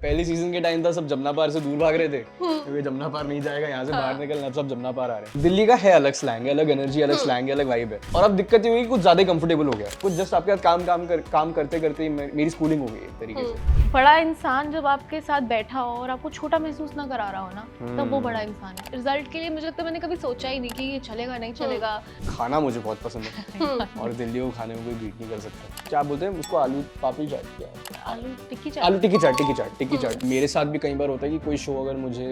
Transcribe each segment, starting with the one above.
पहले सीजन के टाइम था सब जमुना पार से दूर भाग रहे थे क्योंकि जमुना पार नहीं जाएगा, यहाँ से बाहर निकलना, अब सब जमुना पार आ रहे हैं। दिल्ली का है अलग स्लैंग है, अलग एनर्जी, अलग स्लैंग है, अलग वाइब है। और अब दिक्कत ये हुई कि कुछ ज्यादा कंफर्टेबल हो गया, कुछ जस्ट आपके साथ काम करते करते मेरी स्कूलिंग हो गई एक तरीके से। बड़ा इंसान जब आपके साथ बैठा हो और आपको छोटा महसूस ना करा रहा हो ना, तब वो बड़ा इंसान है। रिजल्ट के लिए मुझे लगता है मैंने कभी सोचा ही नहीं कि ये चलेगा नहीं चलेगा। खाना मुझे बहुत पसंद है और दिल्ली को खाने में कोई बीट नहीं कर सकता। क्या बोलते हैं उसको, आलू पापड़ी चाट क्या है? आलू टिक्की चाट। आलू टिक्की चाट। मेरे साथ भी कई बार होता है कि कोई शो अगर मुझे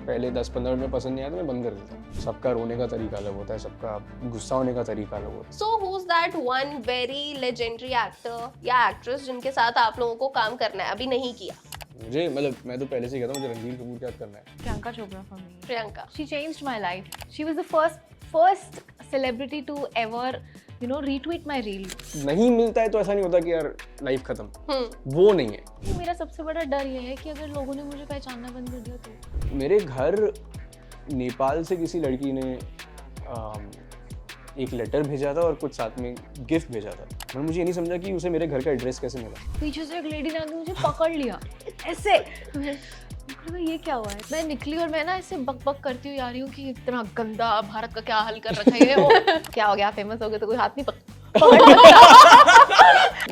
पहले 10-15 मिनट में पसंद नहीं आया तो मैं बंद कर देता हूँ। सबका रोने का तरीका अलग होता है, सबका गुस्सा होने का तरीका अलग होता है। So who's that one very legendary actor या actress जिनके साथ आप लोगों को काम करना है, अभी नहीं किया? मुझे मतलब मैं तो पहले से कहता हूँ मुझे रणबीर कपूर के साथ करना है। Priyanka Chopra for me. Priyanka. She changed my life. She was the first celebrity to ever, you know, retweet my reel. नहीं मिलता है तो ऐसा नहीं होता कि यार लाइफ खत्म, वो नहीं है। मेरा सबसे बड़ा डर ये है कि अगर लोगों ने मुझे पहचानना बंद कर दिया तो। मेरे घर नेपाल से किसी लड़की ने एक लेटर भेजा था और कुछ साथ में गिफ्ट भेजा था। मैं मुझे ये नहीं समझा कि उसे मेरे घर का एड्रेस कैसे मिला। पीछे से एक लेडी ने आके मुझे पकड़ लिया ऐसे। ये क्या हुआ है? मैं निकली और मैं ना ऐसे बक बक करती हुई आ रही हूँ कि इतना गंदा भारत का क्या हाल कर रखा है ये वो। क्या हो गया, फेमस हो गए तो कोई हाथ नहीं पकड़।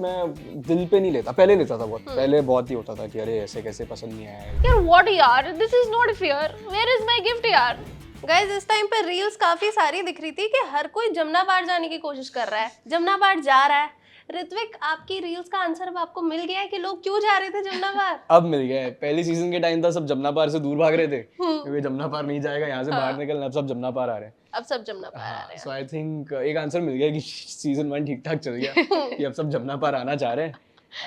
मैं दिल पे नहीं लेता, पहले लेता था बहुत, पहले बहुत ही होता था कि अरे ऐसे कैसे पसंद नहीं आया है। यार व्हाट यार, this is not fair, where is my gift यार। गाइज इस टाइम पर रील्स काफी सारी दिख रही थी कि हर कोई जमुना पार जाने की कोशिश कर रहा है, जमुना पार जा रहा है। ऋत्विक, आपकी रील्स का आंसर अब आपको मिल गया है कि लोग क्यों जा रहे थे जमुना पार? अब मिल गया है। पहले सीजन के टाइम था सब जमुना पार से दूर भाग रहे थे क्योंकि जमुना पार नहीं जाएगा, यहाँ से बाहर निकलना, अब सब जमुना पार आ रहे हैं। अब सब जमुना पार आ रहे हैं। सो आई थिंक एक आंसर मिल गया कि सीजन 1 ठीक ठाक चल गया कि अब सब जमुना पार आना चाह रहे हैं।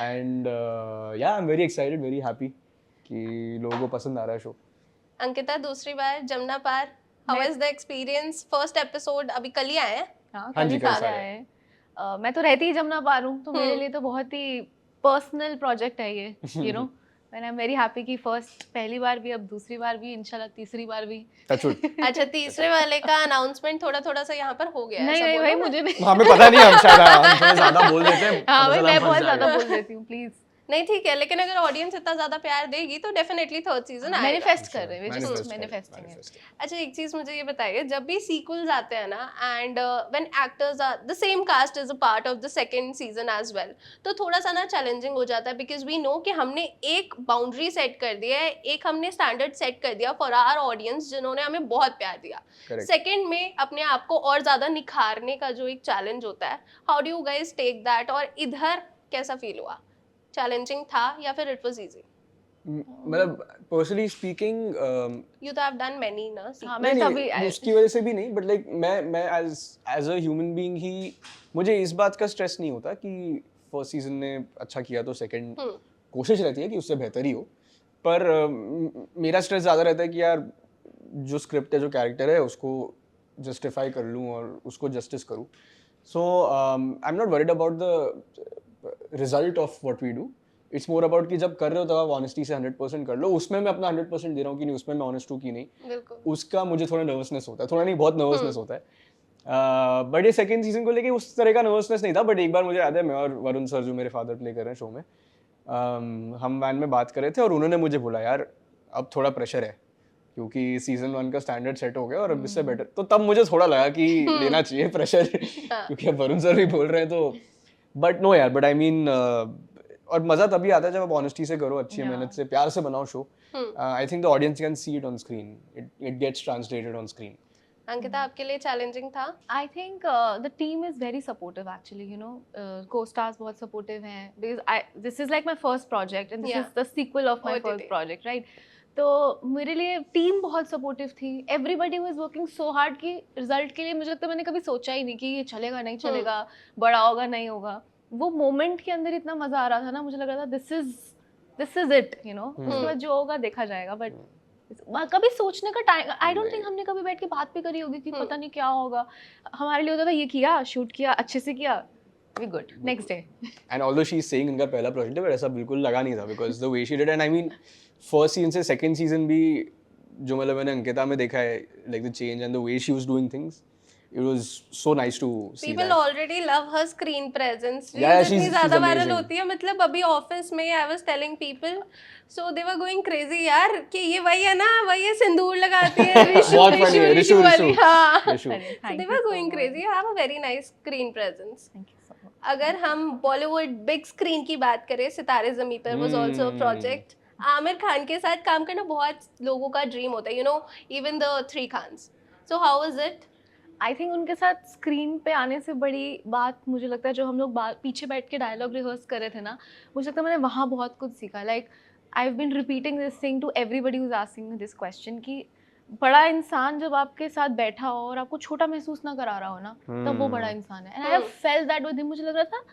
एंड या I am very excited, very happy कि लोगों को पसंद आ रहा है शो। अंकिता, दूसरी बार Jamuna Paar, how is the experience? First episode अभी कल ही आया है। हाँ, हाँ जी, कल कल आया है। मैं तो रहती ही जमुना पार हूँ, तो मेरे लिए तो बहुत ही पर्सनल प्रोजेक्ट है ये, you know. And I am very happy कि फर्स्ट पहली बार भी, अब दूसरी बार भी, इंशाल्लाह तीसरी बार भी। अच्छा, तीसरे वाले का अनाउंसमेंट थोड़ा सा यहाँ पर हो गया है। नहीं भाई, मुझे भी हमें पता नहीं, हम शायद हम थोड़ा ज्यादा बोल देते हैं। हाँ भाई, पता चला मैं हम फंस बहुत ज्यादा जाएंगे। बोल देती हूँ, प्लीज। नहीं ठीक है, लेकिन अगर ऑडियंस इतना ज्यादा प्यार देगी तो डेफिनेटली थर्ड सीजन आएगा। मैनिफेस्ट कर रहे हैं, Manifest मैनिफेस्टिंग है। manifest। अच्छा, एक चीज मुझे ये बताइए, जब भी सीक्वल्स आते हैं ना and when actors are the same cast is a part of the second season as well, तो थोड़ा सा ना चैलेंजिंग हो जाता है बिकॉज वी नो कि हमने एक बाउंड्री सेट कर दिया है, एक हमने स्टैंडर्ड सेट कर दिया फॉर आवर ऑडियंस जिन्होंने हमें बहुत प्यार दिया। Correct। सेकंड में अपने आप को और ज्यादा निखारने का जो एक चैलेंज होता है, how do you guys take that? और इधर कैसा फील हुआ? चैलेंजिंग था या फिर इट वाज इजी? मतलब पर्सनली स्पीकिंग यू तो हैव डन मेनी ना। हाँ, मैं तभी उसकी वजह से भी नहीं, बट लाइक मैं एज अ ह्यूमन बीइंग ही मुझे इस बात का स्ट्रेस नहीं होता कि फर्स्ट सीजन ने अच्छा किया तो सेकंड कोशिश रहती है कि उससे बेहतर ही हो। पर मेरा स्ट्रेस ज़्यादा रहता है कि यार जो स्क्रिप्ट है, जो कैरेक्टर है, उसको जस्टिफाई कर लूँ और उसको जस्टिस करूँ। So I am not worried about the result of what we do. It's more about कि जब कर रहे हो तब आप ऑनेस्टी से 100% कर लो। उसमें मैं अपना 100% दे रहा हूँ कि नहीं, उसमें मैं ऑनेस्ट हूँ कि नहीं, बिल्कुल। उसका मुझे थोड़ा नर्वसनेस होता है, थोड़ा नहीं बहुत नर्वसनेस होता है। बट ये सेकंड सीजन को लेके उस तरह का नर्वसनेस नहीं था। बट एक बार मुझे याद है, मैं और वरुण सर जो मेरे फादर प्ले कर रहे हैं शो में, हम वैन में बात कर रहे थे और उन्होंने मुझे बोला यार अब थोड़ा प्रेशर है क्योंकि सीजन 1 का स्टैंडर्ड सेट हो गया और अब इससे बेटर। तो तब मुझे थोड़ा लगा कि लेना चाहिए प्रेशर क्योंकि अब वरुण सर भी बोल रहे हैं तो। बट नो यार, बट आई मीन और मजा तभी आता है जब आप ऑनेस्टी से करो, अच्छी मेहनत से, प्यार से बनाओ show. I think the audience can see it on screen, it gets translated on screen. Ankita, आपके लिए चैलेंजिंग था? I think the team is very supportive actually, you know, co-stars बहुत supportive हैं because this is like my first project and this Yeah. is the sequel of my OTT. first project, right? तो मेरे लिए team बहुत supportive थी। Everybody was working so hard कि result के लिए मुझे लगता है मैंने कभी सोचा ही नहीं कि ये चलेगा नहीं चलेगा, बड़ा होगा नहीं होगा। वो मोमेंट के अंदर इतना मजा आ रहा था ना, मुझे लग रहा था this is it, you know. उसके बाद जो होगा देखा जाएगा। बट कभी सोचने का टाइम, आई डोंट थिंक हमने कभी बैठ के बात भी करी होगी कि पता नहीं क्या होगा। हमारे लिए होता था ये किया, शूट किया, अच्छे से किया, we good, next day. And although she is saying इनका पहला प्रोजेक्ट है, पर ऐसा बिल्कुल लगा नहीं था because the way she did. And I mean first season से सेकंड सीजन भी जो मतलब मैंने अंकिता में देखा है, like the change and the way she was doing things, it was so nice to see People that. already love her screen presence. Yeah, Reels इतनी she's ज्यादा वायरल amazing. होती है, मतलब अभी ऑफिस में I was telling people, so they were going crazy यार कि ये वही है ना, वही है सिंदूर लगाती है रिशु बहुत funny है, रिशु रिशु, वाली, रिशु, हाँ. रिशु. अरे, So thank they you were so going much. crazy. You have a very nice screen presence. Thank you so much. अगर हम बॉलीवुड बिग स्क्रीन की बात करें, सितारे ज़मीं पर was also a project. Aamir Khan के साथ काम करना बहुत लोगों का ड्रीम होता है, you know, even the three Khans. So how was it? I think उनके साथ स्क्रीन पे आने से बड़ी बात मुझे लगता है जो हम लोग पीछे बैठ के डायलॉग रिहर्स कर रहे थे ना, मुझे लगता है मैंने वहाँ बहुत कुछ सीखा. Like I have been repeating this thing to everybody who is asking this question कि बड़ा इंसान जब आपके साथ बैठा हो और आपको छोटा महसूस ना करा रहा हो ना, तब वो बड़ा इंसान है. And I have felt that with him. मुझे लग रहा था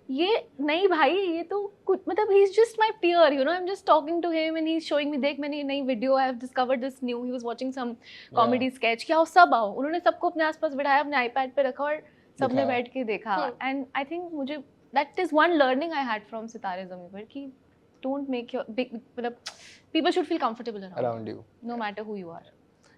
ये नहीं भाई, ये तो कुछ मतलब he is just my peer, you know. I am just talking to him and he is showing me, देख मैंने नई video, I have discovered this new, he was watching some comedy sketch. क्या हो, सब आओ, उन्होंने सबको अपने आसपास बिठाया, अपने आईपैड पे रखा और सबने दिखाया. बैठ के देखा. एंड आई थिंक मुझे that is one learning I had from Sitaare Zameen Par कि डोंट मेक योर बिग, मतलब people should feel comfortable Around you. No matter who you are.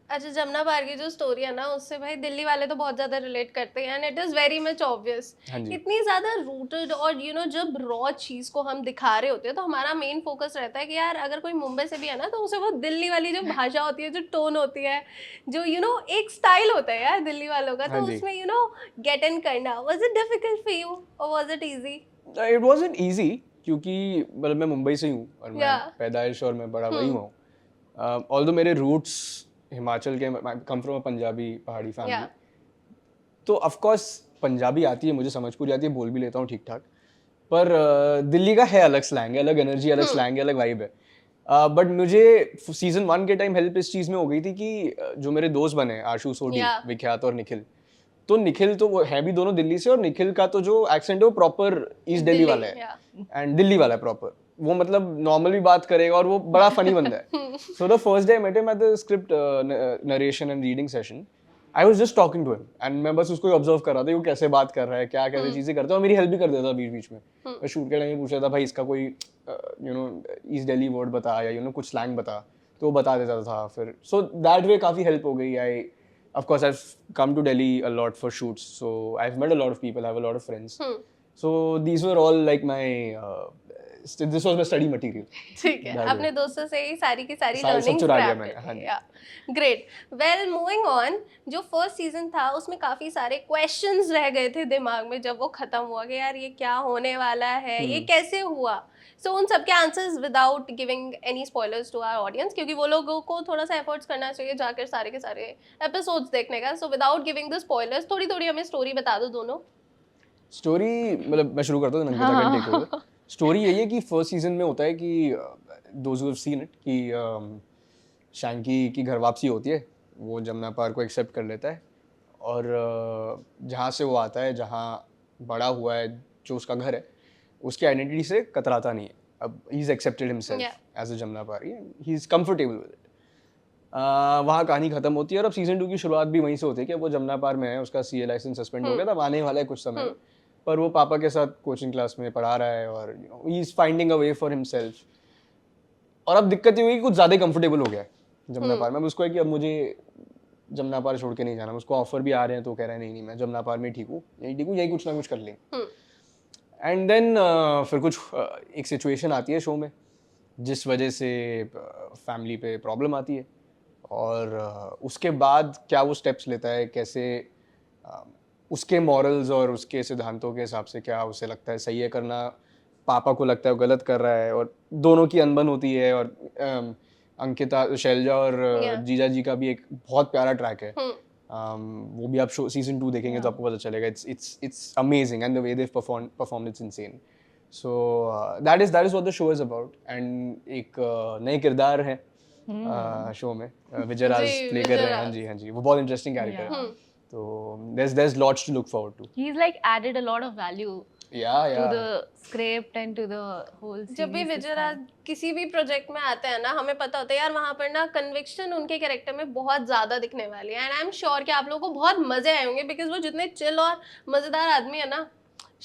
अच्छा, जमुना पार की जो स्टोरी है ना, उससे भाई दिल्ली वाले तो बहुत ज्यादा रिलेट करते हैं, and it is very much obvious. हाँ जी. इतनी ज्यादा रूटेड, और यू नो जब रॉ चीज को हम दिखा रहे होते हैं तो हमारा मेन फोकस रहता है कि यार अगर कोई मुंबई से भी है ना, तो उसे वो दिल्ली वाली जो भाषा होती है, जो टोन होती है, जो यू नो एक स्टाइल होता है यार दिल्ली वालों का, तो हाँ जी. उसमें यू नो गेट इन करना, was it difficult for you और was it easy? It wasn't easy क्योंकि मतलब मैं मुंबई से ही हूँ और मैं Yeah. पैदाइश और मैं बड़ा वही हुआ हूँ. Although मेरे रूट्स हिमाचल के, कम फ्रॉम अ पंजाबी पहाड़ी फैमिली. Yeah. तो ऑफ कोर्स पंजाबी आती है मुझे, समझ पूरी आती है, बोल भी लेता हूँ ठीक ठाक. पर दिल्ली का है अलग स्लैंग है, अलग एनर्जी, अलग स्लैंग है, अलग वाइब है. बट मुझे सीजन 1 के टाइम हेल्प इस चीज में हो गई थी कि जो मेरे दोस्त बने आशु सोडी, Yeah. विख्यात और निखिल, तो निखिल तो वो है भी दोनों दिल्ली से, और निखिल का तो जो एक्सेंट है वो प्रॉपर ईस्ट दिल्ली वाला है. yeah. एंड दिल्ली वाला है प्रॉपर. वो मतलब नॉर्मल भी बात करेगा और वो बड़ा फनी बंदा है. So the first day I met him at the script narration and reading session, I was just talking to him and मैं बस उसको ऑब्जर्व कर रहा था कि वो कैसे बात कर रहा है, क्या कैसे चीजें करता है, और मेरी हेल्प भी कर देता था बीच बीच में. मैं शूट के टाइम पूछ रहा था भाई इसका कोई you know east Delhi word बता, या यू नो कुछ स्लैंग बता, तो वो बता देता था फिर. सो दैट वे काफी हेल्प हो गई. आई of course I've come to Delhi a lot for shoots, so I've met a lot of people, I have a lot of friends. So these were all like my this was my study material. ठीक है, That अपने way. दोस्तों से ही सारी की सारी सब learnings चुरा लिया ग्रैब मैंने, हाँ करती जी. है. ग्रेट. वेल, मूविंग ऑन, जो फर्स्ट सीजन था उसमें काफी सारे क्वेश्चंस रह गए थे दिमाग में जब वो खत्म हुआ कि यार ये क्या होने वाला है, ये कैसे हुआ. सो उन सबके answers without giving any spoilers to our audience, क्योंकि वो लोगों को थोड़ा सा एफर्ट्स करना चाहिए जाकर सारे के सारे एपिसोड्स देखने का. So without giving the spoilers थोड़ी थोड़ी हमें स्टोरी बता दो दोनों. स्टोरी मतलब मैं शुरू करता हूँ, नंकिता कैन टेक ओवर. स्टोरी यही है कि फर्स्ट सीजन में होता है कि those who have seen it कि शैंकी की घर वापसी होती है, वो जमुना पार को एक्सेप्ट कर लेता है, और जहाँ से वो आता है, जहाँ बड़ा हुआ है, जो उसका घर है, उसकी आइडेंटिटी से कतराता नहीं है. अब he is accepted himself as a Jamuna पारी, he is comfortable with it. वहाँ कहानी खत्म होती है और अब सीजन 2 की शुरुआत भी वहीं से होती है कि वो जमुना पार में है, उसका सीए लाइसेंस सस्पेंड हो गया था, आने वाला है कुछ समय में, पर वो पापा के साथ कोचिंग क्लास में पढ़ा रहा है और you know he is finding a way for himself. और अब दिक्कत ये हुई कि कुछ ज़्यादा कंफर्टेबल हो गया है जमुना पार में. अब उसको है कि अब मुझे जमुना पार छोड़ के नहीं जाना. उसको ऑफर भी आ रहे हैं तो कह रहा है नहीं मैं जमुना पार में ठीक हूँ, यही कुछ ना कुछ कर लें. एंड देन फिर कुछ एक सिचुएशन आती है शो में जिस वजह से फैमिली पे प्रॉब्लम आती है, और उसके बाद क्या वो स्टेप्स लेता है, कैसे उसके मॉरल्स और उसके सिद्धांतों के हिसाब से क्या उसे लगता है सही है करना, पापा को लगता है वो गलत कर रहा है, और दोनों की अनबन होती है. और अंकिता, शैलजा और जीजा जी का भी एक बहुत प्यारा ट्रैक है. वो भी आप सीजन 2 देखेंगे तो आपको पता चलेगा. It's amazing and the way they performed it's insane. So that is what the show is about. And एक नए किरदार है शो में, विजय राज प्ले कर रहे हैं. हाँ जी, वो बहुत इंटरेस्टिंग कैरेक्टर है. तो there's lots to look forward to. He's like added a lot of value to the script and to the whole series. जब भी विजय राज किसी भी प्रोजेक्ट में आते हैं ना, हमें पता होता है यार वहाँ पर ना कन्विक्शन उनके कैरेक्टर में बहुत ज्यादा दिखने वाली है. एंड आई एम श्योर कि आप लोगों को बहुत मजे आए होंगे, बिकॉज वो जितने चिल और मजेदार आदमी है ना,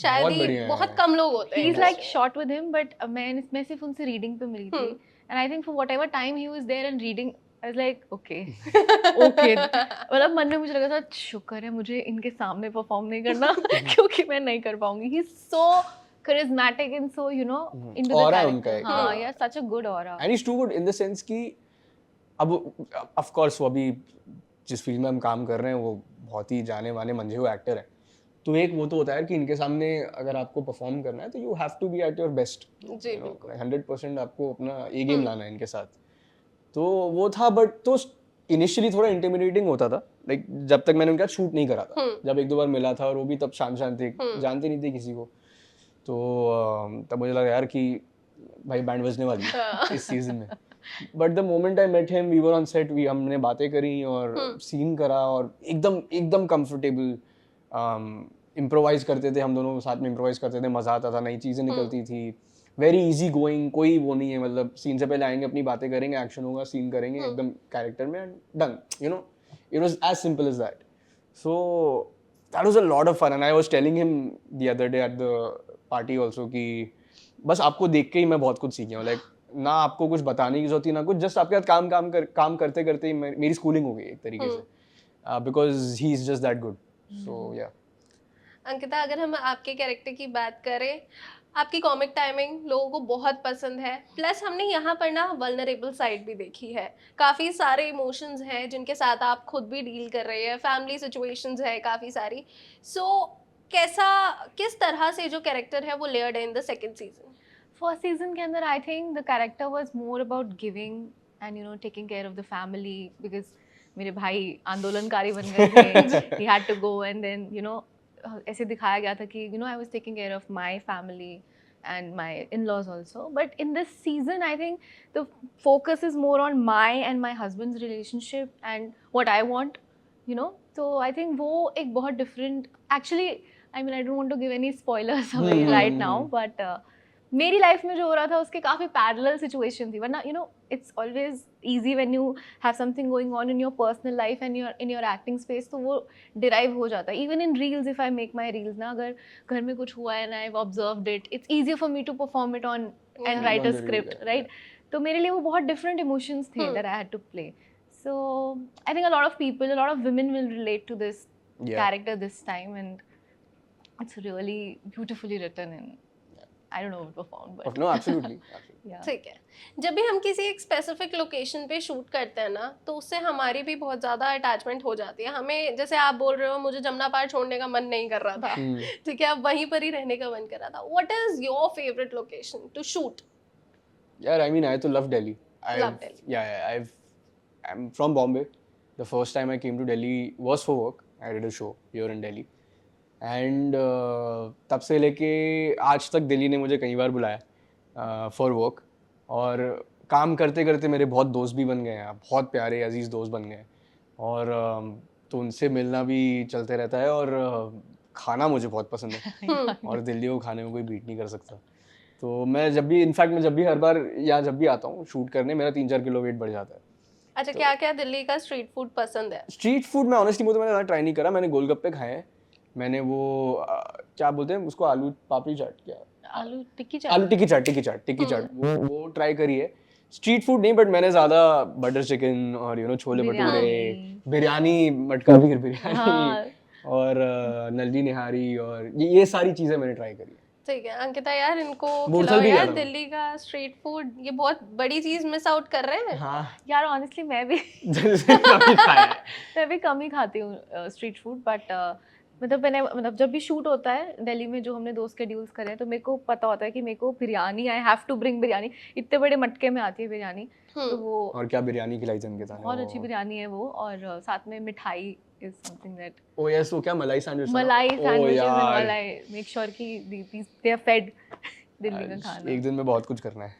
शायद ही बहुत कम लोग होते हैं. He's like shot with him, but मैं सिर्फ उनसे रीडिंग पे मिली थी. And I think for whatever time he was there and reading I was like okay okay, मतलब मन में मुझे लगा था शुक्र है मुझे इनके सामने परफॉर्म नहीं करना क्योंकि मैं नहीं कर पाऊंगी. He is so charismatic and so into the Aura character. उनका एक. हाँ, yeah, such a good aura. And he's too good in the sense कि अब of course वो अभी जिस फील्ड में हम काम कर रहे हैं वो बहुत ही जाने माने मंझे हुए एक्टर हैं. तो एक वो तो होता है कि इनके सामने अगर आपको परफॉर्म करना है तो you have to be at your best. जी बिल्कुल. 100% आपको अपना ए गेम लाना है इनके साथ. तो वो था, बट तो इनिशियली थोड़ा इंटिमिडेटिंग होता था. लाइक जब तक मैंने उनका शूट नहीं करा था, जब एक दो बार मिला था और वो भी तब शांत शांत थे, जानते नहीं थे किसी को. तो तब मुझे लगा यार कि भाई बैंड बजने वाली है इस सीजन में. But the moment I met him we were on set, हमने बातें करी और सीन करा और एकदम कंफर्टेबल. इम्प्रोवाइज करते थे हम दोनों, साथ में इम्प्रोवाइज करते थे, मजा आता था, नई चीजें निकलती थी. वेरी इजी गोइंग, कोई वो नहीं है, मतलब सीन से पहले आएंगे, अपनी बातें करेंगे, एक्शन होगा, सीन करेंगे एकदम कैरेक्टर में, done. It was as simple as that. So that was a lot of fun. And I was telling him the other day at the party also कि बस आपको देख के ही मैं बहुत कुछ सीख गया हूँ. लाइक ना आपको कुछ बताने की जरूरत ही ना कुछ, जस्ट आपके साथ काम करते करते ही मेरी स्कूलिंग हो गई एक तरीके से, because he is just that good. So yeah. Ankita, अगर हम आपके कैरेक्टर की बात करें, आपकी कॉमिक टाइमिंग लोगों को बहुत पसंद है. प्लस हमने यहाँ पर ना वल्नरेबल साइड भी देखी है. काफ़ी सारे इमोशंस हैं जिनके साथ आप खुद भी डील कर रहे हैं, फैमिली सिचुएशंस है काफ़ी सारी. सो किस तरह से जो कैरेक्टर है वो लेयर्ड है in the second season? First season के अंदर I think the character was more about giving and taking care of the family, because मेरे भाई आंदोलनकारी बन गए थे. He had to go and then ऐसे दिखाया गया था कि I was taking care of my family and my in-laws also. But in this season I think the focus is more on my and my husband's relationship and what I want, so I think वो एक बहुत different, actually I mean I don't want to give any spoilers away right now, but मेरी life में जो हो रहा था उसके काफ़ी पैरेलल सिचुएशन थी. वरना it's always easy when you have something going on in your personal life and in your acting space, तो वो derive हो जाता है. Even in reels, if I make my reels ना, अगर घर में कुछ हुआ है and I've observed it, it's easier for me to perform it on and write a script, right? तो मेरे लिए वो बहुत different emotions थे that I had to play. So I think a lot of people, a lot of women will relate to this character this time, and it's really beautifully written and I don't know what performed, but no, absolutely. yeah. ठीक है. जब भी हम किसी एक specific location पे shoot करते हैं ना, तो उससे हमारी भी बहुत ज़्यादा अटैचमेंट हो जाती है. हमें, जैसे आप बोल रहे हो, मुझे जमुना पार छोड़ने का मन नहीं कर रहा था, ठीक है, अब वहीं पर ही रहने का मन कर रहा था. What is your favourite location to shoot? Yeah, I mean, I to love Delhi. Love Delhi. Yeah, I'm from Bombay. The first time I came to Delhi was for work. I did a show here in Delhi. And तब से लेके आज तक दिल्ली ने मुझे कई बार बुलाया for work. और काम करते करते मेरे बहुत दोस्त भी बन गए हैं, बहुत प्यारे अजीज़ दोस्त बन गए. और तो उनसे मिलना भी चलते रहता है. और खाना मुझे बहुत पसंद है और दिल्ली को खाने में कोई बीट नहीं कर सकता. तो मैं जब भी हर बार या जब भी आता हूँ शूट करने, मेरा 3-4 किलो वेट बढ़ जाता है. अच्छा, क्या क्या दिल्ली का स्ट्रीट फूड पसंद है? स्ट्रीट फूड में ऑनेस्टली मैंने ज़्यादा ट्राई नहीं करा. मैंने गोलगप्पे खाए हैं, मैंने वो क्या बोलते हैं उसको, आलू पापड़ी चाट, क्या आलू टिक्की चाट वो ट्राई करी है. स्ट्रीट फूड नहीं, बट मैंने ज़्यादा बटर चिकन और छोले भटूरे, बिरयानी, मटका पनीर बिरयानी और नल्ली निहारी और ये सारी चीज़ें मैंने ट्राई करी है. ठीक है अंकिता यार, इनको खिलाओ यार दिल्ली का स्ट्रीट फूड. ये बहुत बड़ी चीज़ मिस आउट कर रहे हैं. हाँ यार ऑनेस्टली मैं भी कम ही खाती हूँ स्ट्रीट फूड. बट मतलब जब भी शूट होता है दिल्ली में, जो हमने 2 स्केड्यूल्स करे हैं, तो मेरे को पता होता है कि मेरे को biryani, I have to bring biryani. इतने बड़े मटके में आती है बिरयानी. तो वो, और क्या बिरयानी खिलाई थी अंकिता ने, बहुत अच्छी बिरयानी है वो. और साथ में मिठाई is something that oh yes, वो क्या मलाई sandwich sandwiches and all, I make sure कि they are fed दिल्ली का खाना. एक दिन में बहुत कुछ करना है.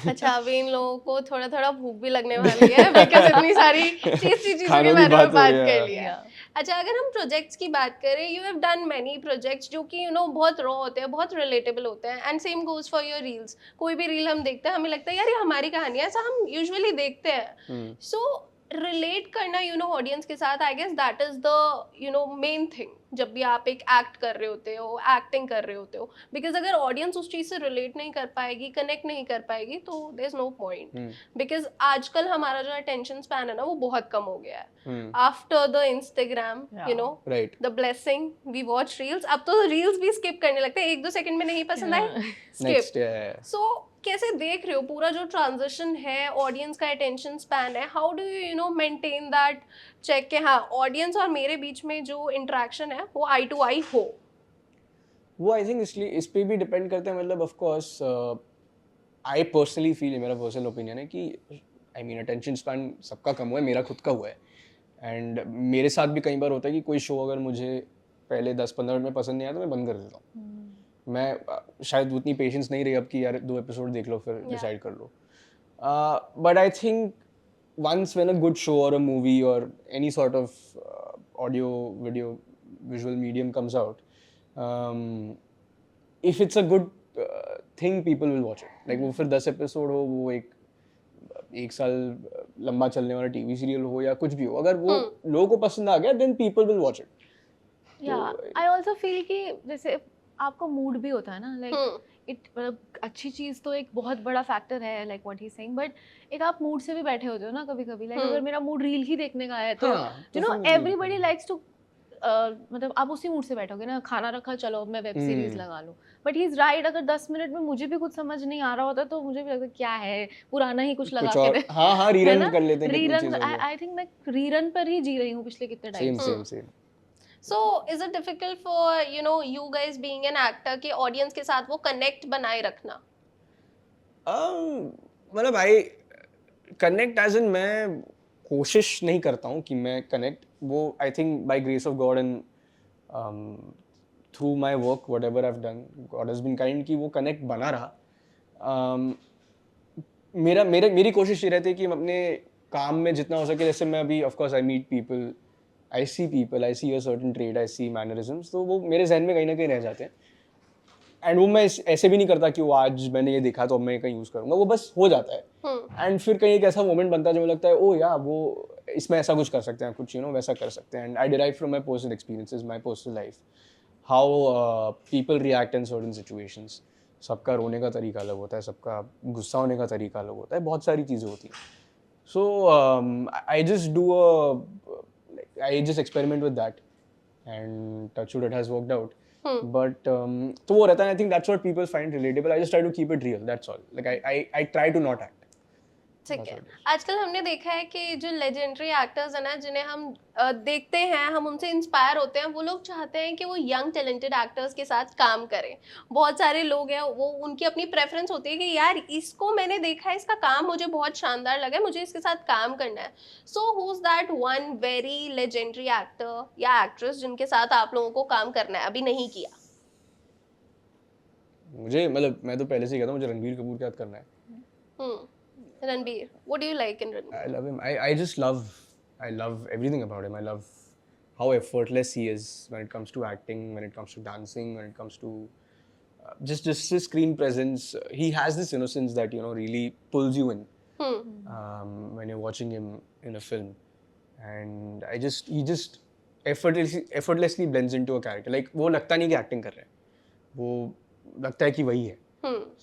अच्छा, अभी इन लोगों को थोड़ा थोड़ा भूख भी लगने वाली है बिकॉज़ इतनी सारी चीज़ों के बारे में बात कर लिया. अच्छा, अगर हम प्रोजेक्ट्स की बात करें, you have done many projects जो कि बहुत रॉ होते हैं, बहुत रिलेटेबल होते हैं. And same goes for your reels. कोई भी रील हम देखते हैं, हमें लगता है यार ये हमारी कहानी है, ऐसा हम यूजुअली देखते हैं. सो रिलेट करना ऑडियंस के साथ, I guess that is the main thing जब भी आप एक एक्ट कर रहे होते हो, एक्टिंग कर रहे होते हो, बिकॉज अगर ऑडियंस उस चीज से रिलेट नहीं कर पाएगी, कनेक्ट नहीं कर पाएगी, तो there is no point. Because आजकल हमारा जो अटेंशन स्पैन है ना वो बहुत कम हो गया है after the Instagram, right, the blessing, we watch reels. अब तो रील्स भी स्किप करने लगते हैं, 1-2 सेकंड में नहीं पसंद आए नेक्स्ट स्किप। सो कैसे देख रहे हो पूरा जो ट्रांजिशन है, ऑडियंस का अटेंशन स्पैन है, how do you maintain that check के हाँ ऑडियंस और मेरे बीच में जो इंटरेक्शन है वो आई टू आई हो? वो आई थिंक इसलिए इस पे भी डिपेंड करता है, मतलब of course I personally feel, मेरा पर्सनल ओपिनियन है कि आई मीन अटेंशन स्पैन सबका कम हुआ है, मेरा खुद का हुआ है। एंड मेरे साथ भी कई बार होता है कि कोई शो अगर मुझे पहले 10-15 मिनट में पसंद नहीं आया तो मैं बंद कर देता हूँ। मैं शायद उतनी पेशेंस नहीं रही अब कि यार 2 एपिसोड देख लो फिर डिसाइड कर लो। But I think once when a good show or a movie or any sort of audio, video, visual medium comes out, if it's a good thing, people will watch it. Like वो फिर 10 episode हो, वो एक साल लंबा चलने वाला TV serial हो या कुछ भी हो, अगर वो लोगों को पसंद आ गया then people will watch it. I also feel कि जैसे आपको मूड भी होता है ना, लाइक इट मतलब अच्छी चीज़ तो एक बहुत बड़ा फैक्टर है, like what he saying, but एक आप मूड से भी बैठे होते हो ना कभी कभी, लाइक अगर मेरा मूड रील ही देखने का है तो you know everybody likes to, मतलब आप उसी मूड से बैठोगे ना, खाना रखा चलो मैं वेब सीरीज लगा लूँ, बट ही इज राइट, अगर 10 मिनट में मुझे भी कुछ समझ नहीं आ रहा होता तो मुझे भी लगता है क्या है पुराना ही कुछ लगा के हाँ रीरन कर लेते हैं, रीरन, आई थिंक मैं रीरन पर ही जी रही हूँ पिछले कितने time same. So is it difficult for you guys being an actor कि ऑडियंस के साथ वो कनेक्ट बनाए रखना? मतलब आई कनेक्ट एज इन मैं कोशिश नहीं करता हूँ कि मैं कनेक्ट, वो I think by grace of God and through my work whatever I have done, God has been kind कि वो कनेक्ट बना रहा। मेरी कोशिश ये रहती है कि मैं अपने काम में जितना हो सके, जैसे मैं अभी of course I meet people, I see people, I see a certain trait, I see mannerisms, तो वो मेरे जहन में कहीं ना कहीं रह जाते हैं। एंड वो मैं ऐसे भी नहीं करता कि वो आज मैंने ये देखा तो अब मैं कहीं यूज़ करूँगा, वो बस हो जाता है। एंड फिर कहीं एक ऐसा मोमेंट बनता है जो मुझे लगता है ओ या वो इसमें ऐसा कुछ कर सकते हैं, कुछ वैसा कर सकते हैं। And I derive from my personal experiences, my personal life, how people react in certain situations. सबका रोने का तरीका अलग होता है, सबका गुस्सा होने का तरीका अलग होता है, बहुत सारी चीज़ें होती हैं। So I just do I just experiment with that, and touch wood it has worked out. But तो वो रहता है, I think that's what people find relatable. I just try to keep it real. That's all. Like I try to not act. ठीक है। आजकल हमने देखा है कि जो लेजेंडरी एक्टर्स हैं ना, जिन्हें हम देखते हैं, हम उनसे इंस्पायर होते हैं, वो लोग चाहते हैं कि वो यंग टैलेंटेड एक्टर्स के साथ काम करें। बहुत सारे लोग हैं, वो उनकी अपनी प्रेफरेंस होती है कि यार इसको मैंने देखा है, इसका काम मुझे बहुत शानदार लगा है, मुझे इसके साथ काम करना है। So who is that one very legendary actor या एक्ट्रेस जिनके साथ आप लोगों को काम करना है, अभी नहीं किया? मुझे मतलब मैं तो पहले से ही कहता हूँ, मुझे रणबीर कपूर के साथ करना है। Ranbir, what do you like in Ranbir? I love him. I love everything about him. I love how effortless he is when it comes to acting, when it comes to dancing, when it comes to just his screen presence. He has this innocence that really pulls you in when you're watching him in a film, and he just effortlessly blends into a character. Like वो लगता नहीं कि acting कर रहे हैं, वो लगता है कि वही है.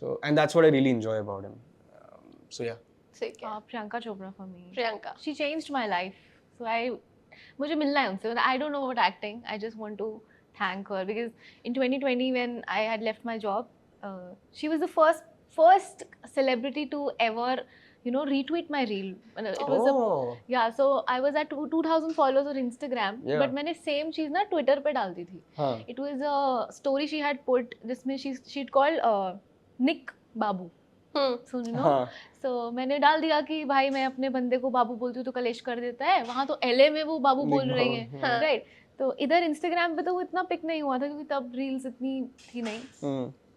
So and that's what I really enjoy about him. So yeah. Priyanka Chopra for me. Priyanka. She changed my life. So मुझे मिलना है उनसे. I don't know about acting. I just want to thank her because in 2020 when I had left my job, she was the first celebrity to ever retweet my reel. It was so I was at 2000 followers on Instagram, but मैंने same चीज ना Twitter पे डाल दी थी. It was a story she had put जिसमें she'd called Nick Babu. So मैंने डाल दिया कि भाई मैं अपने बंदे को बाबू बोलती हूँ तो कलेश कर देता है, वहाँ तो LA में वो बाबू बोल रही है, राइट? तो इधर इंस्टाग्राम पे तो वो इतना पिक नहीं हुआ था क्योंकि तब रील्स इतनी थी नहीं.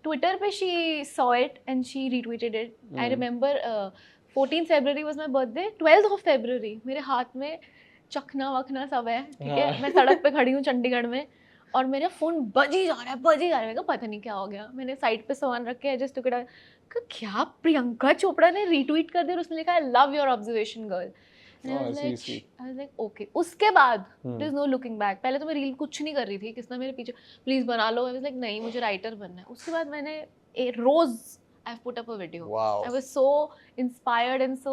ट्विटर पे she saw it and she retweeted it. I remember 14th February was my birthday. 12th of February मेरे हाथ में चखना वखना सब है, ठीक है? मैं सड़क पे खड़ी हूँ चंडीगढ़ में और मेरा फोन बज ही जा रहा है. मेरे को पता नहीं क्या हो गया. मैंने साइड पे सामान रख के जस्ट क्या प्रियंका चोपड़ा ने रीट्वीट कर दिया और उसने लिखा है love your observation girl. And I Oh, was sweet, like, sweet. I was like, okay. उसके बाद Hmm. there is no looking back. पहले तो मैं रील कुछ नहीं कर रही थी, किसने मेरे पीछे प्लीज बना लो. I was like, नहीं, मुझे राइटर बनना है. उसके बाद मैंने रोज I've put up a video. Wow. I was so inspired and so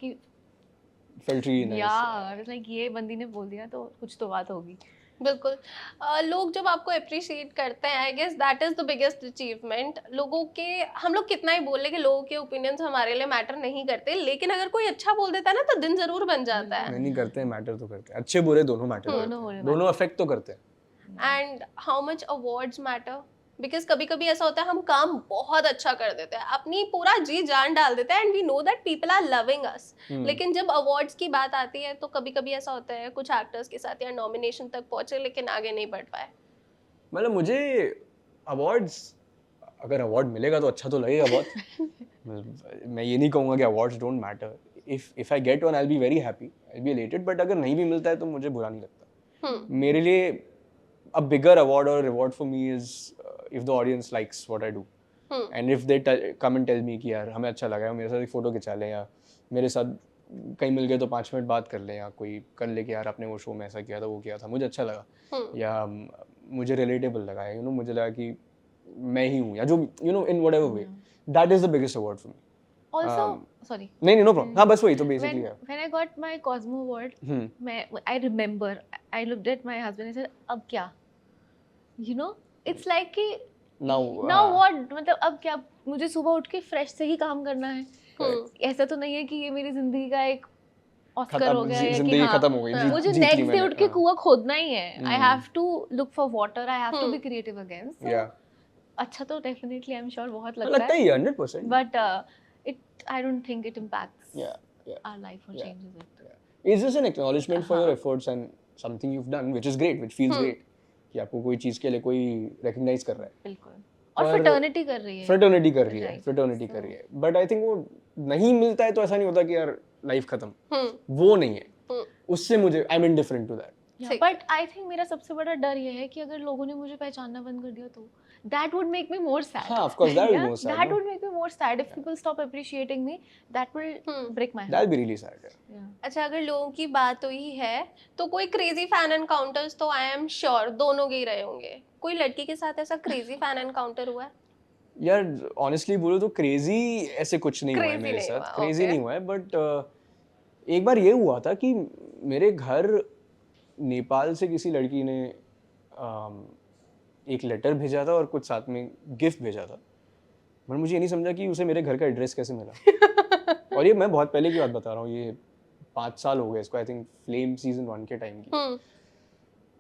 कि Felt really nice. yeah, I was like, ये बंदी ने बोल दिया तो कुछ तो बात होगी. बिल्कुल लोग जब आपको अप्रिशिएट करते हैं I guess that is the biggest achievement. लोगों के हम लोग कितना ही बोल ले कि लोगों के ओपिनियंस हमारे लिए मैटर नहीं करते, लेकिन अगर कोई अच्छा बोल देता है ना तो दिन जरूर बन जाता है. नहीं करते हैं, मैटर तो करते हैं. अच्छे बुरे दोनों मैटर करते दोनों हैं. matter दोनों अफेक्ट तो करते हैं. And how much awards matter, because कभी कभी ऐसा होता है हम काम बहुत अच्छा कर देते हैं, अपनी पूरा जी जान डाल देते हैं and we know that people are loving us, लेकिन जब अवार्ड्स की बात आती है तो कभी कभी ऐसा होता है कुछ एक्टर्स के साथ या नॉमिनेशन तक पहुंचे लेकिन आगे नहीं बढ़ पाए. मतलब मुझे अवार्ड्स, अगर अवार्ड मिलेगा तो अच्छा तो लगेगा बहुत. मैं ये नहीं कहूँगा कि awards don't matter. If I get one I will be very happy, I will be elated. But अगर नहीं भी मिलता है तो मुझे बुरा नहीं लगता. मेरे लिए a bigger award or reward for me is if the audience likes what I do. And if they come and tell me कि यार हमें अच्छा लगा है, मेरे साथ एक फोटो खिंचा लें, या मेरे साथ कहीं मिल गए तो 5 मिनट बात कर लें, या कोई कर ले कि यार आपने वो शो में ऐसा किया था, वो किया था, मुझे अच्छा लगा, या मुझे रिलेटेबल लगा है, मुझे लगा कि मैं ही हूँ, या जो in whatever way, that is the biggest award for me. Also, sorry. नहीं no problem. हाँ बस वही तो basically है. When I got my Cosmo award, I remember I looked at my husband and said, अब क्या? It's like कि now what? मतलब अब क्या? मुझे सुबह उठ के फ्रेश से ही काम करना है. ऐसा तो नहीं है कि ये मेरी जिंदगी का एक ऑस्कर हो गया है कि जिंदगी खत्म हो गई. मुझे नेक्स्ट डे उठ के कुआं खोदना ही है. I have to look for water. I have to be creative again. So अच्छा तो definitely I'm sure बहुत लगता है. 100%. But I don't think it impacts our life or changes it. It's just an acknowledgement for your efforts and something you've done, which is great, which feels great. कि आपको कोई चीज के लिए कोई recognize कर रहा है. बिल्कुल. और fraternity कर रही है. Fraternity कर रही है. But I think वो नहीं मिलता है तो ऐसा नहीं होता कि यार लाइफ खत्म. वो नहीं है. उससे मुझे I'm indifferent to that. But I think मेरा सबसे बड़ा डर ये है कि अगर लोगों ने मुझे पहचानना बंद कर दिया तो that would make me more sad. हाँ, of course, that would be more sad. That would make me more sad if people stop appreciating me. That will break my heart. That'll be really sad. अच्छा अगर लोगों की बात हुई है तो कोई क्रेजी फैन एनकाउंटर्स तो आई एम श्योर दोनों के ही रहे होंगे. कोई लड़की के साथ ऐसा क्रेजी फैन एनकाउंटर हुआ है? यार ऑनेस्टली बोलो तो क्रेजी ऐसे कुछ नहीं हुआ है मेरे साथ. क्रेजी नहीं हुआ है, बट एक बार ये हुआ था कि मेरे घर नेपाल से किसी लड़की ने एक लेटर भेजा था और कुछ साथ में गिफ्ट भेजा था. पर मुझे ये नहीं समझा कि उसे मेरे घर का एड्रेस कैसे मिला. और ये मैं बहुत पहले की बात बता रहा हूँ, ये 5 साल हो गए इसको, आई थिंक फ्लेम सीजन 1 के टाइम की.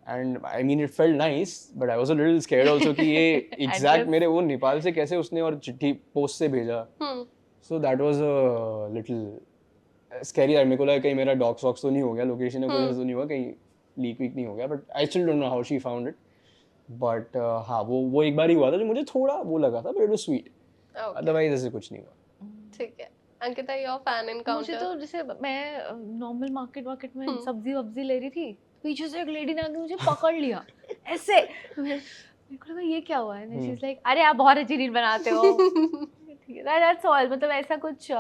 And I mean it felt nice but I was a little scared also कि ये एग्जैक्ट मेरे वो नेपाल से कैसे उसने और चिट्ठी पोस्ट से भेजा. सो that was a little scary. मेरे को लगा कहीं मेरा डॉक्स वॉक्स तो नहीं हो गया, लोकेशन का कुछ तो नहीं हुआ, कहीं लीक वीक नहीं हो गया. But I still don't know how she found it. But हाँ वो एक बार ही हुआ था जो मुझे थोड़ा वो लगा था, but it was sweet. Otherwise ऐसे कुछ नहीं हुआ. ठीक है. Ankita your fan encounter? मुझे तो जैसे मैं नॉर्मल मार्केट में सब्जी वब्जी ले रही थी, पीछे से एक लेडी ने आके मुझे पकड़ लिया ऐसे. मेरे को लगा ये क्या हुआ है. शी इज लाइक अरे आप बहुत अच्छी रील बनाते हो. ठीक है, दैट्स ऑल. मतलब ऐसा कुछ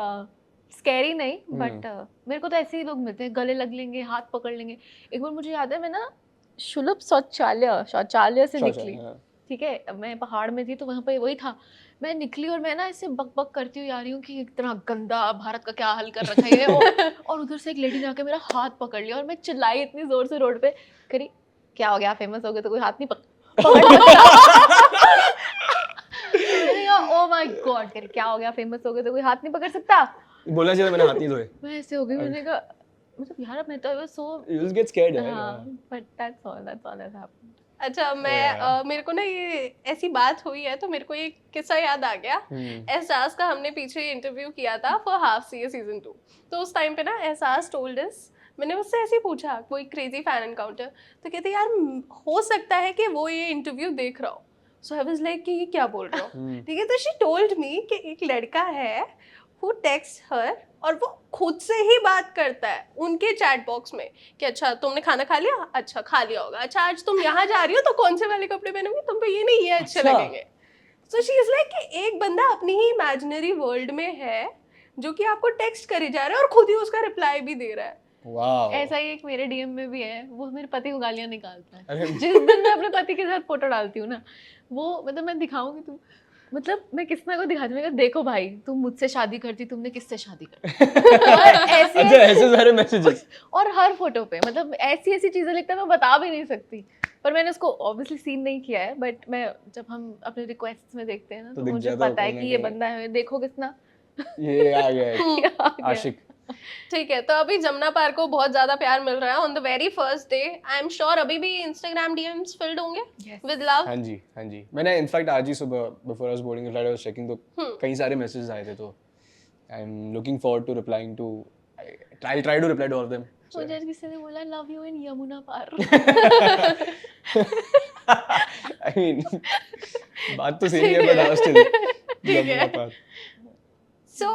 स्कैरी नहीं, बट मेरे को तो ऐसे ही लोग मिलते हैं, गले लग लेंगे, हाथ पकड़ लेंगे. एक बार मुझे याद है मैं ना शुलभ शौचालय से निकली. ठीक है, मैं पहाड़ में थी तो वहाँ पे वही था. मैं निकली और मैं ना ऐसे बक बक करती हुई आ रही हूँ कि इतना गंदा भारत का क्या हाल कर रखा है. और उधर से एक लेडी ने आके मेरा हाथ पकड़ लिया और मैं चिल्लाई इतनी जोर से रोड पे, करी क्या हो गया, फेमस हो गए तो कोई हाथ नहीं पकड़ ओ माय गॉड, करी क्या हो गया, फेमस हो गए तो कोई हाथ नहीं पकड़ सकता. बोला चाहिए मैंने हाथ नहीं धोए. मैं ऐसे हो गई, मैंने कहा मतलब यार मैं तो सो you just get scared. But that's all that happened. अच्छा मैं मेरे को ना ये ऐसी बात हुई है तो मेरे को ये किस्सा याद आ गया. एहसास का हमने पीछे इंटरव्यू किया था फॉर हाफ सी सीजन 2. तो उस टाइम पे ना एहसास टोल्ड अस, मैंने उससे ऐसे ही पूछा कोई क्रेजी फैन एनकाउंटर, तो कहते यार हो सकता है कि वो ये इंटरव्यू देख रहा हो. सो आई वाज लाइक कि ये क्या बोल रहा हो. ठीक है, तो शी टोल्ड मी कि एक लड़का है who texts her और वो खुद से ही बात करता है उनके चैट बॉक्स में कि अच्छा तुमने खाना खा लिया, अच्छा खा लिया होगा, अच्छा आज तुम यहाँ जा रही हो तो कौन से वाले कपड़े पहनोगी, तुम पे ये नहीं ये अच्छे लगेंगे. सो शी इज लाइक कि एक बंदा अपनी ही इमेजिनरी वर्ल्ड में है जो कि आपको टेक्स्ट करे जा रहा है और खुद ही उसका रिप्लाई भी दे रहा है. वाओ ऐसा ही एक मेरे डीएम में भी है, वो मेरे पति को गालियां निकालता है। अरे जिस दिन मैं अपने पति के साथ फोटो डालती हूँ ना, वो मतलब मैं दिखाऊंगी तुम, मतलब मैं किसना को दिखाती हूँ, मैं कहती, देखो भाई तुम मुझसे शादी करती, तुमने किससे शादी कर और ऐसे अच्छा ऐसे सारे मैसेजेस और हर फोटो पे मतलब ऐसी ऐसी चीजें लिखता है, मैं बता भी नहीं सकती, पर मैंने उसको ऑब्वियसली सीन नहीं किया है, बट मैं जब हम अपने रिक्वेस्ट में देखते हैं ना, तो तो दिख मुझे जाता पता है होगा कि ना ये कि- बंदा है, देखो किसना ये आ गया है, हम्म, ये आ गया। आशिक। ठीक है, तो अभी जमुना पार को बहुत ज्यादा प्यार मिल रहा है on the very first day. I am sure अभी भी इंस्टाग्राम डीएम्स फिल्ड होंगे Yes. With love. हाँ जी हाँ जी, मैंने इनफैक्ट आज ही सुबह before I was boarding the flight I was checking, तो कई सारे मैसेजेस आए थे, तो I am looking forward to replying to, I try to reply to all of them. मुझे आज किसी ने बोला love you in Yamuna par. I mean बात तो सही है, बट स्टिल ठीक है। सो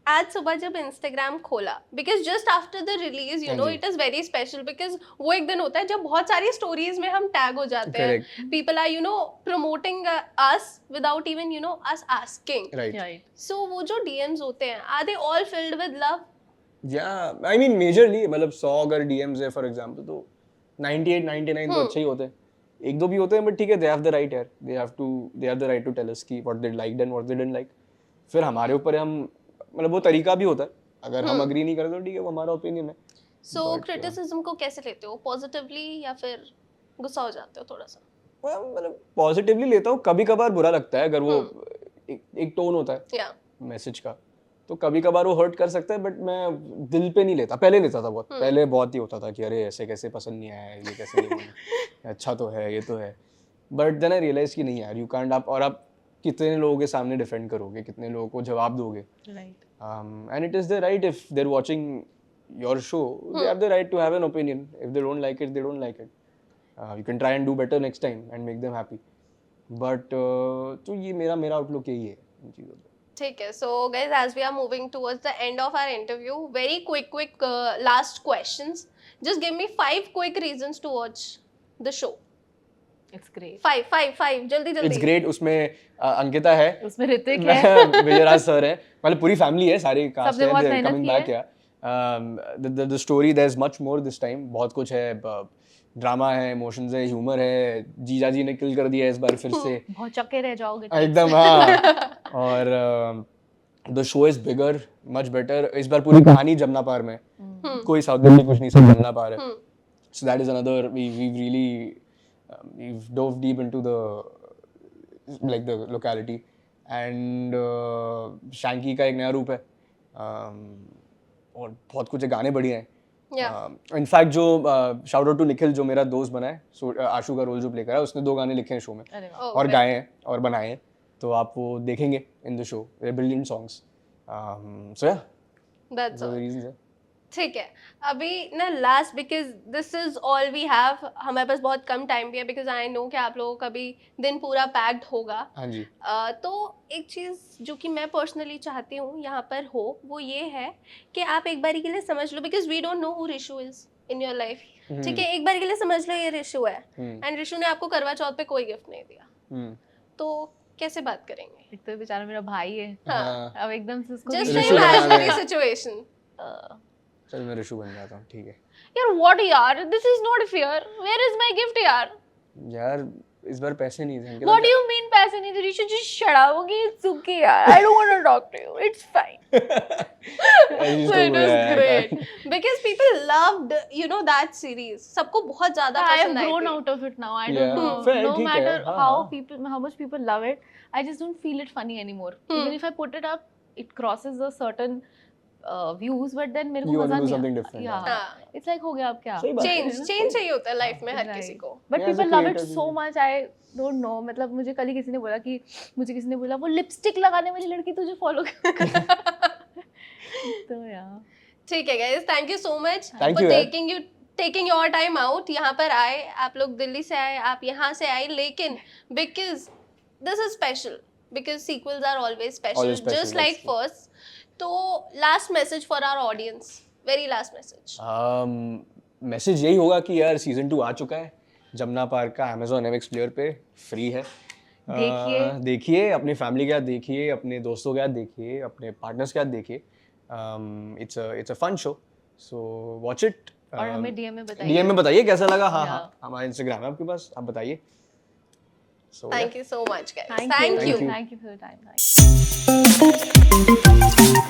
आज सुबह जब इंस्टाग्राम खोला, because just after the release you know हाँ जी। It is very special, because वो एक दिन होता है जब बहुत सारी स्टोरीज में हम टैग हो जाते हैं, Correct. People are you know promoting us without even you know us asking. Right right, so वो जो डीएम्स होते हैं, are they all filled with love? या आई मीन मेजरली मतलब 100 अगर डीएम्स है फॉर एग्जांपल, तो 98 99 तो अच्छे ही होते हैं, एक दो भी होते हैं, बट ठीक है, दे हैव द राइट यार, they have the right to tell us कि what they liked and what they didn't like. फिर हमारे ऊपर है, हम मतलब वो तरीका भी होता है, अगर हम अग्री नहीं करते तो ठीक है, वो हमारा ओपिनियन है। सो But, क्रिटिसिज्म को कैसे लेते हो, पॉजिटिवली या फिर गुस्सा हो जाते हो थोड़ा सा? मतलब पॉजिटिवली लेता हूँ, कभी कभार बुरा लगता है अगर वो एक टोन होता है या मैसेज का, तो कभी कभार वो हर्ट कर सकता है, बट मैं दिल पे नहीं लेता, पहले लेता था बहुत, पहले बहुत ही होता था कि अरे ऐसे कैसे पसंद नहीं आया, ये कैसे नहीं बोला, अच्छा तो है, ये तो है, बट देन आई रियलाइज कि नहीं यार, यू कांट, और आप कितने लोगों के सामने डिफेंड करोगे, कितने लोगों को जवाब दोगे, right, and it is their right, if they're watching your show, they have the right to have an opinion. If they don't like it, they don't like it. You can try and do better next time and make them happy. But तो ये मेरा outlook यही है इन चीज़ों पे। ठीक है। So guys as we are moving towards the end of our interview, very quick last questions, just give me 5 quick reasons to watch the show. It's great, 5 जल्दी It's जल्दी। great, उसमें अंकिता है, उसमें ऋतिक है, विजयराज सर है, मतलब पूरी फैमिली है, सारी कास्ट सबने बहुत है, मेहनत कमिंग की बैक है। या the story, there is much more this time, बहुत कुछ है, ड्रामा है, इमोशंस है, ह्यूमर है, जीजा जी ने किल कर दिया इस बार फिर से, बहुत चक्के रह जाओगे। एकदम हाँ, और the show is bigger, much better, इस बार पूरी कहानी जमुना पार में, कोई साउथ दिल्ली कुछ नहीं, सब जमुना पार है, so that is another, we've really we've dove deep into the like the locality, and Shanky का एक नया रूप है, और बहुत कुछ है, गाने बढ़िया हैं, Yeah. इनफैक्ट जो शाउट आउट टू निखिल जो मेरा दोस्त बना है, सो आशु का रोल जो प्ले करा है, उसने 2 गाने लिखे हैं शो में, अरे वाह, Oh, और okay. गाए हैं और बनाए हैं, तो आप वो देखेंगे in the show, brilliant songs, so yeah That's all. Reasons है। ठीक है, अभी ना last, because this is all we have, हमारे पास बहुत कम टाइम भी है, बिकॉज आई नो कि आप लोगों का भी दिन पूरा पैक्ड होगा। हाँ जी, तो एक चीज़ जो कि मैं पर्सनली चाहती हूँ यहाँ पर हो, वो ये है कि आप एक बारी के लिए समझ लो, because we don't know who Rishu is in your life, ठीक है, एक बार के लिए समझ लो ये रिशु है, एंड रिशु ने आपको करवा चौथ पे कोई गिफ्ट नहीं दिया, तो कैसे बात करेंगे? एक तो बेचारा मेरा भाई है, हाँ, अब एकदम से उसको जस्ट रिशु बना इमेजिनरी देगा। सिचुएशन। चल मैं ऋषु बन जाता हूँ, ठीक है यार व्हाट यार, this is not fair, where is my gift यार, यार, इस बार पैसे नहीं थे, व्हाट डू यू मीन पैसे नहीं थे? Rishi just shut up, okay, it's okay यार, I don't want to talk to you, it's fine. It was great because people loved, you know, that series. सबको बहुत ज़्यादा I have पसंद आई grown थी। out of it now. I Yeah. don't know. Fair, No ठीक है, matter हाँ, how हाँ. how much people love it, I just don't feel it funny anymore. Even if I put it up, it crosses a certain views, but then मेरे को You want मजा to do नहीं something आता. different, Yeah. हाँ, It's like हो गया अब क्या? सही बात है। change चाहिए होता है लाइफ में हर Right. किसी को। But Yeah, as a people love it creator, so much. I don't know. मतलब मुझे कल ही किसी ने बोला कि मुझे किसी ने बोला वो लिपस्टिक लगाने वाली लड़की तुझे फॉलो कर। तो यार ठीक है guys, thank you so much Thank for you, यार. taking your time out, यहाँ पर आए, आप लोग दिल्ली से आए, आप यहाँ से आए, लेकिन because this is special, because sequels are always special, Always special, just like that's true. first. तो last message for our audience, very last message. Message यही होगा कि यार सीजन 2 आ चुका है, जमुना पार्क का Amazon MX प्लेयर पे फ्री है, देखिए, अपनी फैमिली के साथ देखिए, अपने दोस्तों के साथ देखिए, अपने पार्टनर्स के साथ देखिए, it's a fun show, so watch it और हमें डीएम में बताइए। डीएम में बताइए कैसा लगा। हाँ Yeah. हाँ, हमारा इंस्टाग्राम है आपके पास, आप बताइए। So, Thank you so much, guys. Thank Thank you. you. Thank you for your time. Bye.